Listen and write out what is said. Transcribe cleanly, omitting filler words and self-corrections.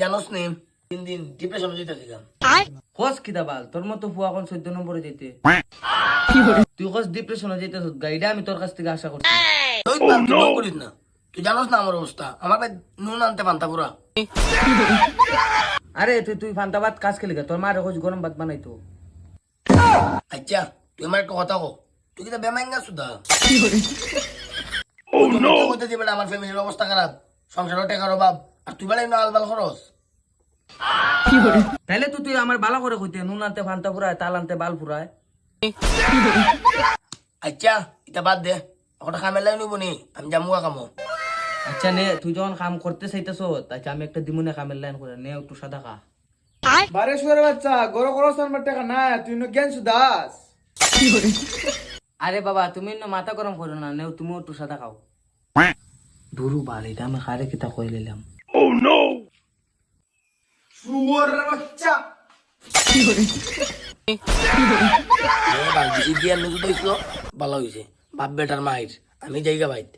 জানোস নি দিন দিন ডিপ্রেশন যেতেছি গান কস কিতা বাল তোর মতো ফুয়া কোন 14 নম্বরে যেতে তুই কস ডিপ্রেশনে যেতেছ গাইডা আমি তোর কাছ থেকে আশা করছি তুই বাল তুই ভয় করিস না তুই জানোস না আমার অবস্থা আমার ভাই নুন আনতে পান্তা পুরা আরে তুই ফান্তা ভাত কাজ খেলি তোর মারে কইস গরম ভাত বানাইতো আচ্ছা তুই আমার একটা কথা কো তুই কি বেমাইঙ্গা সুদা আমার ফ্যামিলির অবস্থা খারাপ সংসারও টাকার অভাব আর তুই বেলা আলবাল খরচ তাইলে তুই আমার বালা করে কইতে নুন আনতে ফান্তা ফুরায় তাল আনতে বাল ফুরায় আচ্ছা এটা বাদ দে ওটা খামেলাই নিব নি আমি জামুয়া কামো আচ্ছা নে তুই যখন কাম করতে চাইতেছ আচ্ছা আমি একটা দিমুনে কামের লাইন করে নে একটু সাদা খা বারে সুরে বাচ্চা গরো গরো সার টাকা না তুই ন জ্ঞান সুদাস আরে বাবা তুমি না মাথা গরম করো না নেও তুমি একটু সাদা খাও দুরু বাল এটা আমি খারে কিতা কই লইলাম সুর বাচ্চা বেশি দিয়ে নুজু দিয়েছিল ভালো হয়েছে বাপ বেটার মায়ের আমি জায়গা বাইত